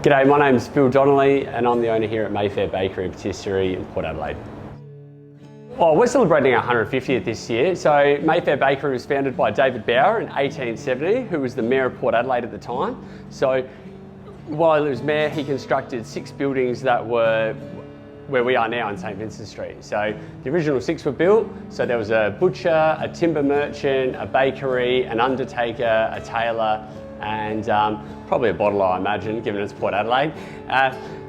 G'day, my name's Bill Donnelly and I'm the owner here at Mayfair Bakery and Patisserie in Port Adelaide. Well, we're celebrating our 150th this year. So Mayfair Bakery was founded by David Bower in 1870, who was the Mayor of Port Adelaide at the time. So while he was Mayor, he constructed 6 buildings that were where we are now in St Vincent Street. So the original 6 were built. So there was a butcher, a timber merchant, a bakery, an undertaker, a tailor, and probably a bottler, I imagine, given it's Port Adelaide.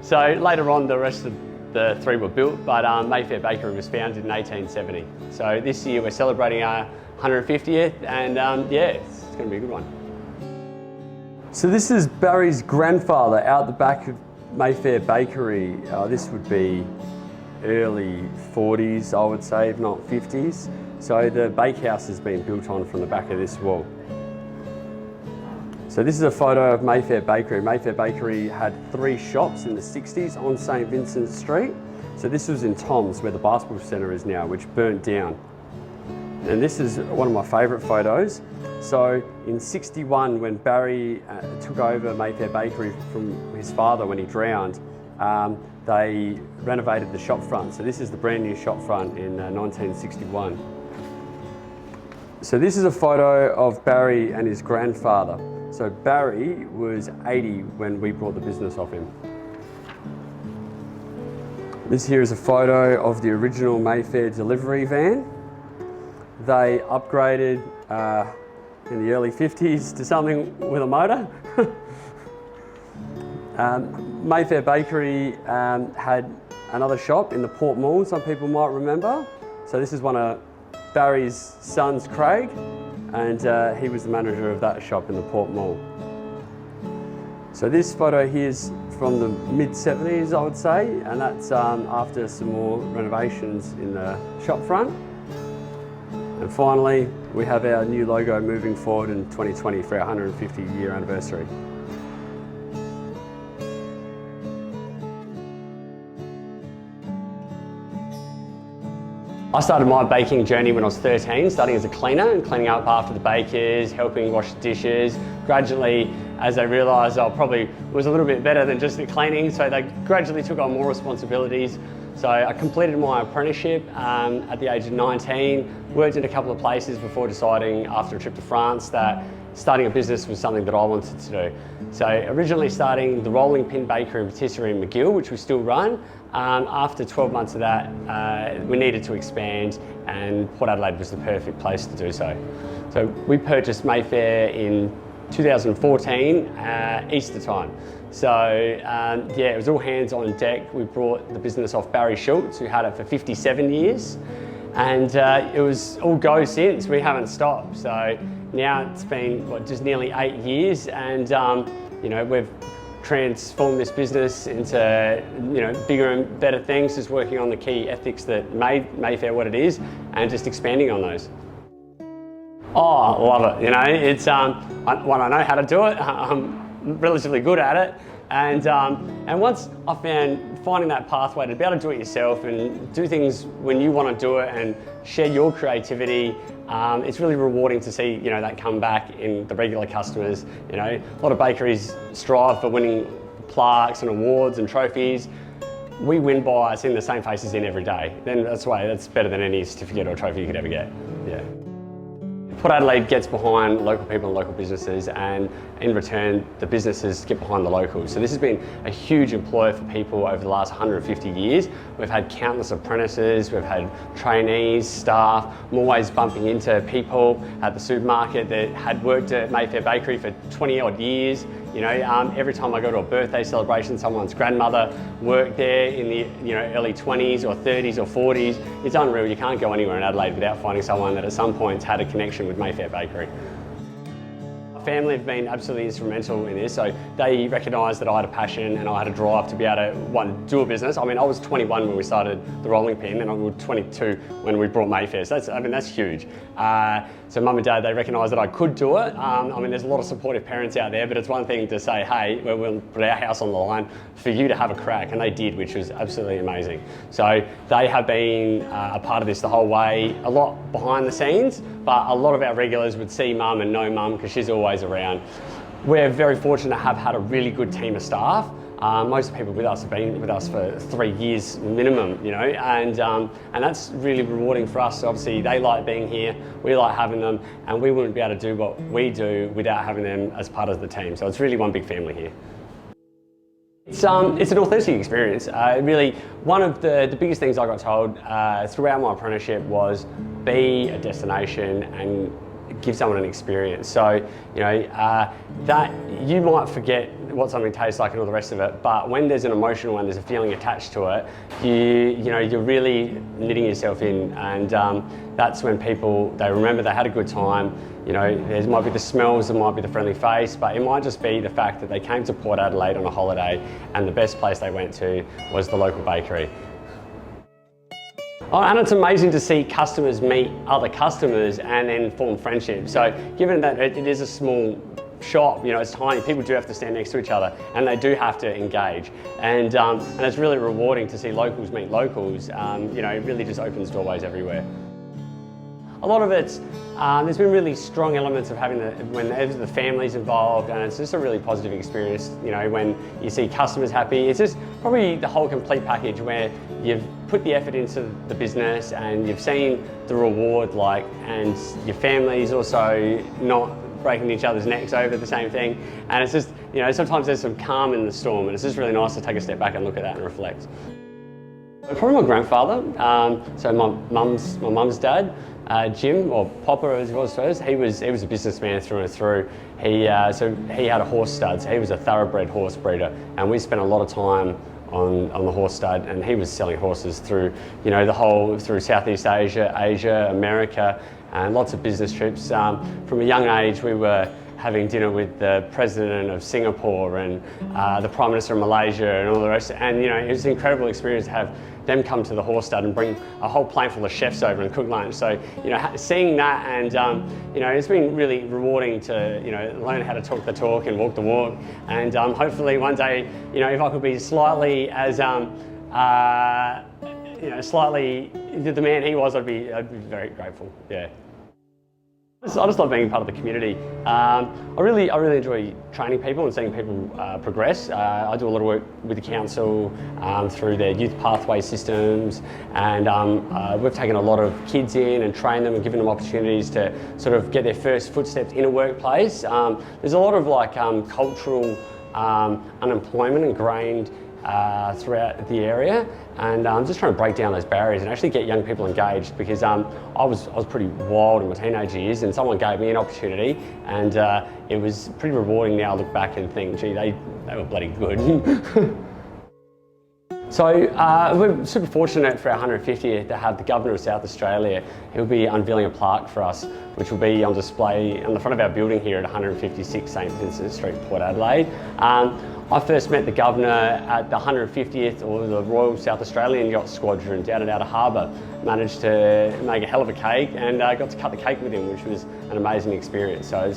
So later on, the rest of the 3 were built, but Mayfair Bakery was founded in 1870. So this year we're celebrating our 150th, and yeah, it's going to be a good one. So this is Barry's grandfather out the back of Mayfair Bakery. This would be early 40s, I would say, if not 50s. So the bakehouse has been built on from the back of this wall. So this is a photo of Mayfair Bakery. Mayfair Bakery had 3 shops in the 60s on St Vincent Street. So this was in Tom's, where the basketball centre is now, which burnt down. And this is one of my favourite photos. So in 61, when Barry took over Mayfair Bakery from his father when he drowned, they renovated the shop front. So this is the brand new shop front in 1961. So this is a photo of Barry and his grandfather. So Barry was 80 when we brought the business off him. This here is a photo of the original Mayfair delivery van. They upgraded in the early 50s to something with a motor. Mayfair Bakery had another shop in the Port Mall, some people might remember. So this is one of Barry's sons, Craig, and he was the manager of that shop in the Port Mall. So this photo here is from the mid-70s, I would say, and that's after some more renovations in the shop front. And finally, we have our new logo moving forward in 2020 for our 150-year anniversary. I started my baking journey when I was 13, starting as a cleaner and cleaning up after the bakers, helping wash the dishes. Gradually, as they realised I probably was a little bit better than just the cleaning, so they gradually took on more responsibilities. So I completed my apprenticeship at the age of 19, worked in a couple of places before deciding after a trip to France that starting a business was something that I wanted to do. So originally starting the Rolling Pin Bakery and Patisserie in Magill, which we still run. After 12 months of that, we needed to expand, and Port Adelaide was the perfect place to do so. So we purchased Mayfair in 2014, Easter time. So yeah, it was all hands on deck. We brought the business off Barry Schultz, who had it for 57 years. And it was all go since. We haven't stopped. So now it's been just nearly 8 years, and you know, we've transformed this business into bigger and better things, just working on the key ethics that made Mayfair what it is, and just expanding on those. Oh, I love it. It's one, I know how to do it. I'm relatively good at it, and once I found finding that pathway to be able to do it yourself and do things when you want to do it and share your creativity, it's really rewarding to see that come back in the regular customers. A lot of bakeries strive for winning plaques and awards and trophies. We win by seeing the same faces in every day. Then that's better than any certificate or trophy you could ever get. Yeah. Port Adelaide gets behind local people and local businesses, and in return the businesses get behind the locals. So this has been a huge employer for people over the last 150 years. We've had countless apprentices, we've had trainees, staff. I'm always bumping into people at the supermarket that had worked at Mayfair Bakery for 20 odd years. Every time I go to a birthday celebration, someone's grandmother worked there in the early 20s or 30s or 40s. It's unreal. You can't go anywhere in Adelaide without finding someone that at some point had a connection with Mayfair Bakery. My family have been absolutely instrumental in this, so they recognised that I had a passion and I had a drive to be able to, do a business. I mean, I was 21 when we started the Rolling Pin, and I was 22 when we brought Mayfair, so that's huge. So Mum and Dad, they recognised that I could do it. There's a lot of supportive parents out there, but it's one thing to say, hey, we'll put our house on the line for you to have a crack, and they did, which was absolutely amazing. So they have been a part of this the whole way, a lot behind the scenes, but a lot of our regulars would see Mum and know Mum because she's always around. we're very fortunate to have had a really good team of staff. Most people with us have been with us for 3 years minimum, you know, and that's really rewarding for us. So obviously they like being here, we like having them, and we wouldn't be able to do what we do without having them as part of the team. So it's really one big family here. It's an authentic experience. Really, one of the biggest things I got told throughout my apprenticeship was be a destination and give someone an experience. So, you know, that you might forget what something tastes like and all the rest of it, but when there's an emotional and there's a feeling attached to it, you know, you're really knitting yourself in, and that's when people, they remember they had a good time. You know, there might be the smells, there might be the friendly face, but it might just be the fact that they came to Port Adelaide on a holiday and the best place they went to was the local bakery. Oh, and it's amazing to see customers meet other customers and then form friendships. So given that it is a small shop, you know, it's tiny, people do have to stand next to each other and they do have to engage. And it's really rewarding to see locals meet locals. You know, it really just opens doorways everywhere. A lot of it's, there's been really strong elements of having whenever the family's involved, and it's just a really positive experience, you know, when you see customers happy. It's just probably the whole complete package where you've put the effort into the business and you've seen the reward, like, and your family's also not breaking each other's necks over the same thing. And it's just, you know, sometimes there's some calm in the storm, and it's just really nice to take a step back and look at that and reflect. Probably my grandfather, so my mum's dad, Jim, or Popper as he was first, he was a businessman through and through. So he had a horse stud, so he was a thoroughbred horse breeder, and we spent a lot of time on the horse stud, and he was selling horses through, you know, through Southeast Asia, America, and lots of business trips. From a young age, we were having dinner with the president of Singapore and the Prime Minister of Malaysia and all the rest. And, you know, it was an incredible experience to have them come to the horse stud and bring a whole plane full of chefs over and cook lunch. So, you know, seeing that, and, you know, it's been really rewarding to, you know, learn how to talk the talk and walk the walk. And hopefully one day, you know, if I could be slightly as, you know, slightly the man he was, I'd be very grateful, yeah. I just love being part of the community. I really enjoy training people and seeing people progress. I do a lot of work with the council through their youth pathway systems, and we've taken a lot of kids in and trained them and given them opportunities to sort of get their first footsteps in a workplace. There's a lot of like cultural unemployment ingrained throughout the area, and I'm just trying to break down those barriers and actually get young people engaged, because I was pretty wild in my teenage years, and someone gave me an opportunity, and it was pretty rewarding. Now I look back and think, gee, they were bloody good. So we're super fortunate for our 150th to have the Governor of South Australia. He'll be unveiling a plaque for us, which will be on display on the front of our building here at 156 St Vincent Street, Port Adelaide. I first met the Governor at the 150th, or the Royal South Australian Yacht Squadron down at Outer Harbour. Managed to make a hell of a cake, and got to cut the cake with him, which was an amazing experience. So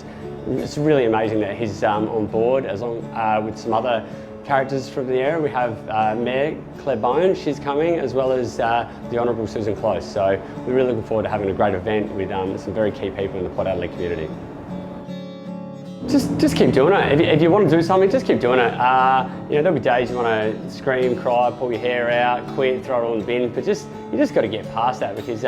it's really amazing that he's on board, as long with some other characters from the area. We have Mayor Claire Bone, she's coming, as well as the Honourable Susan Close. So we're really looking forward to having a great event with some very key people in the Port Adelaide community. Just keep doing it. If you want to do something, just keep doing it. You know, there'll be days you want to scream, cry, pull your hair out, quit, throw it all in the bin, but you just got to get past that, because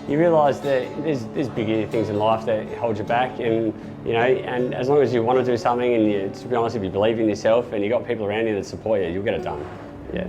you realise that there's bigger things in life that hold you back, and you know, and as long as you want to do something, and to be honest, if you believe in yourself and you got people around you that support you, you'll get it done. Yeah.